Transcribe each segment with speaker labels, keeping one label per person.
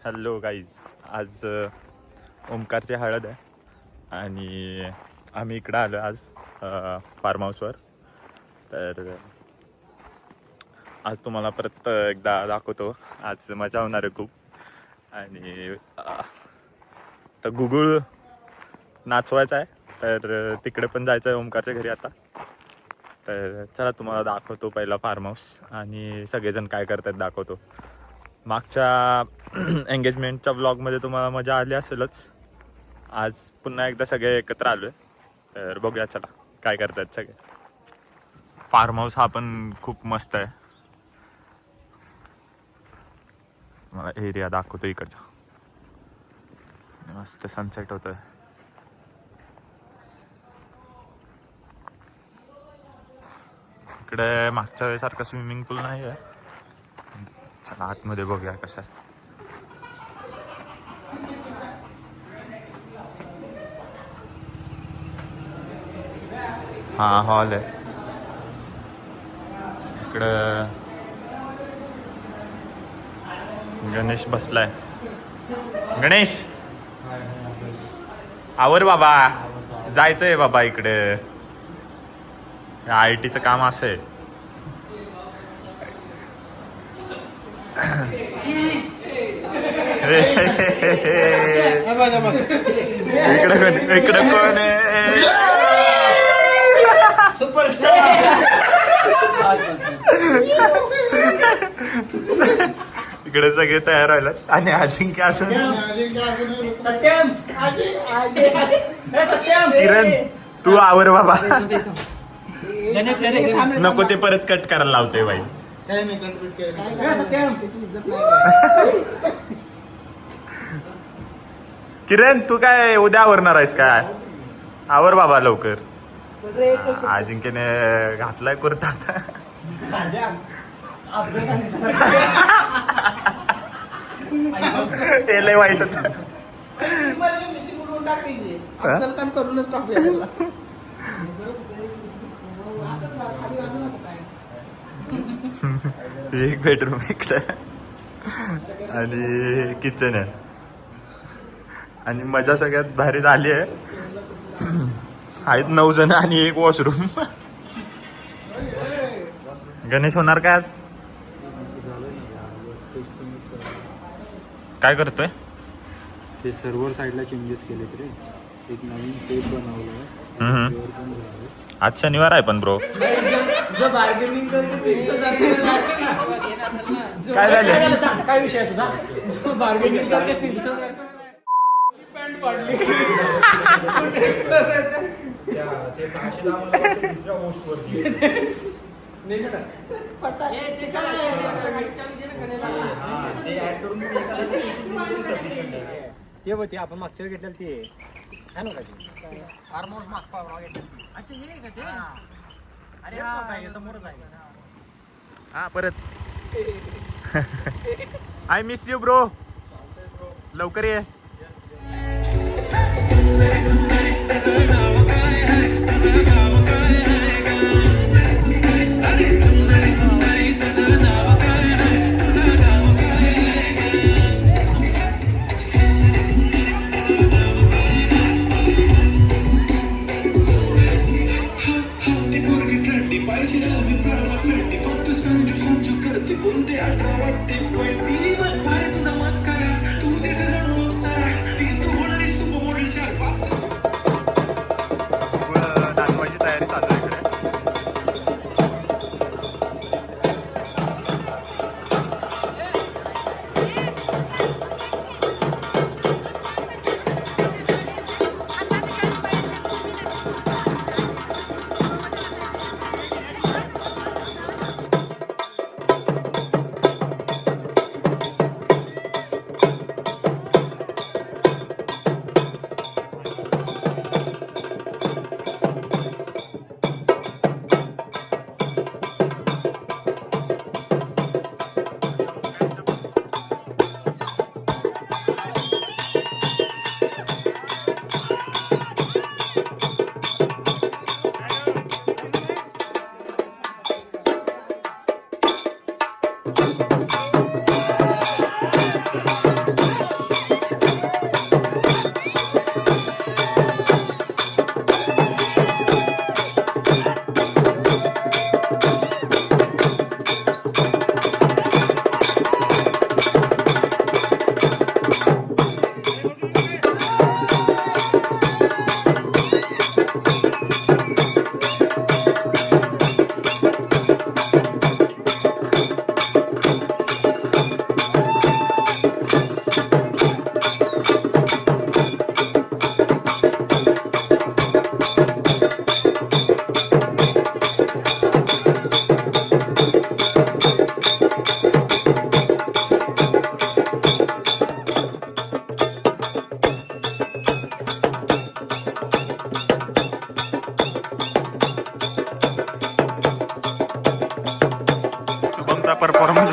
Speaker 1: Hello guys, आज ओमकारची हळद आहे आणि आम्ही इकडं आलो आज फार्म हाऊसवर. तर आज तुम्हाला परत एकदा दाखवतो. आज मजा होणार आहे खूप. आणि तर गुगुळ नाचवायचा आहे, तर तिकडे पण जायचं आहे ओमकारच्या घरी आता. तर चला तुम्हाला दाखवतो पहिला फार्म हाऊस आणि सगळेजण काय करतात दाखवतो. मागच्या एंगेजमेंटच्या ब्लॉगमध्ये तुम्हाला मजा आली असेलच. आज पुन्हा एकदा सगळे एकत्र आलो आहे, तर बघूया चला काय करतात सगळे. फार्म हाऊस हा पण खूप मस्त आहे. मला एरिया दाखवतो इकडचा. मस्त सनसेट होतोय. इकडे मागच्या वेळेसारखं स्विमिंग पूल नाही आहे. चला आतमध्ये बघूया कसं आहे. हा हॉल आहे. इकडं गणेश बसलाय. गणेश आवर बाबा, जायचंय बाबा इकडे. IT चं काम असं आहे. इकडे कोण आहे? इकडे सगळे तयार व्हायला आणि अजिंक्य असून किरण तू आवर बाबा. नको ते परत कट करायला लावते बाई. किरण तू काय उद्या आवरणार आहेस काय? आवर बाबा लवकर. अजिंक्यने घातलाय कुर्ता. ते लय वाईट होत. एक बेडरूम इकडे आणि किचन आहे आणि मजा सगळ्यात भारी झाली आहे. आहेत 9 जण आणि एक वॉशरूम. गणेश होणार काय आज? काय करतोय?
Speaker 2: ते सर्व्हर साईडला चेंजेस केले तरी एक नवीन सेट बनवलाय.
Speaker 1: आज शनिवार आहे पण ब्रो. काय झालं?
Speaker 2: काय विषय तुझा? ते आपण मागच्या वेळी घेतलेलं ते काय नव्हतं ते फार्म हाऊस मागचा घेतलं. अच्छा हे का ते? अरे हा समोरच आहे.
Speaker 1: हा परत आय मिस यू ब्रो. लवकर ये.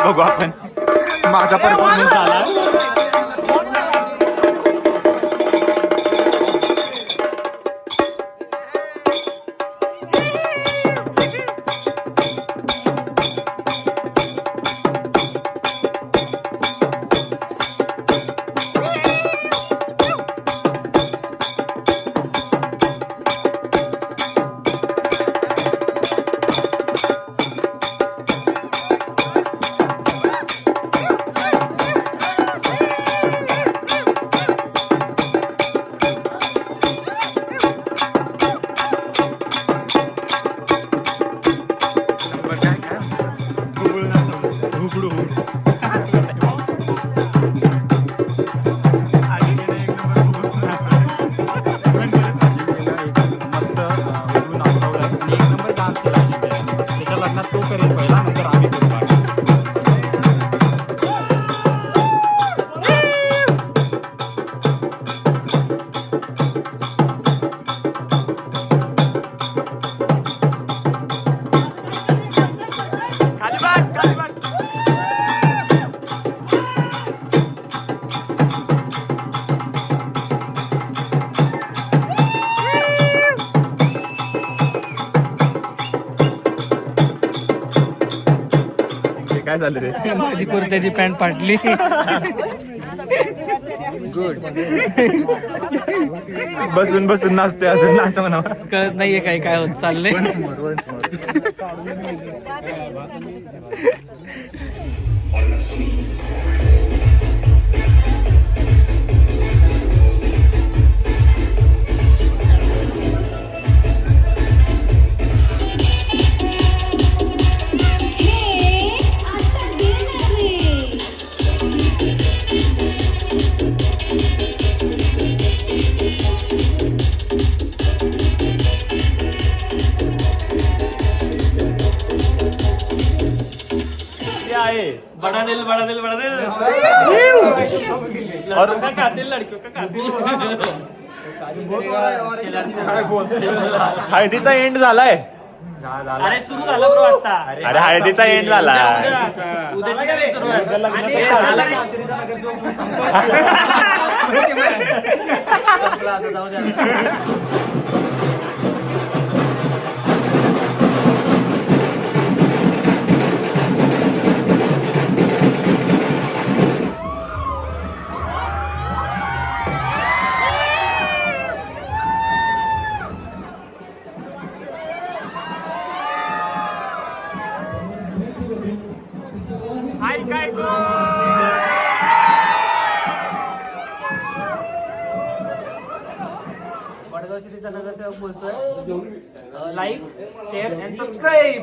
Speaker 1: बघू आपण. माझा परफॉर्मन्स झाला. काय झालं रे?
Speaker 3: माझी कुर्त्याची पॅन्ट फाटली.
Speaker 1: गुड. बसून बसून नाचते अजून नाच म्हणा.
Speaker 3: कळत नाहीये काय काय होत चाललंय. बड़ा दिल बड़ा दिल बड़ा दिल.
Speaker 1: और
Speaker 3: कातील लडक्यो का कातील.
Speaker 1: हळदीचा एंड झालाय.
Speaker 3: अरे सुरू झाला ब्रो आता.
Speaker 1: अरे हळदीचा एंड झाला.
Speaker 3: उद्याची काय सुरू आहे. संपला आता जाऊ द्या. वडगाव सिटीचा नगरसेवक बोलतोय. Like share and subscribe.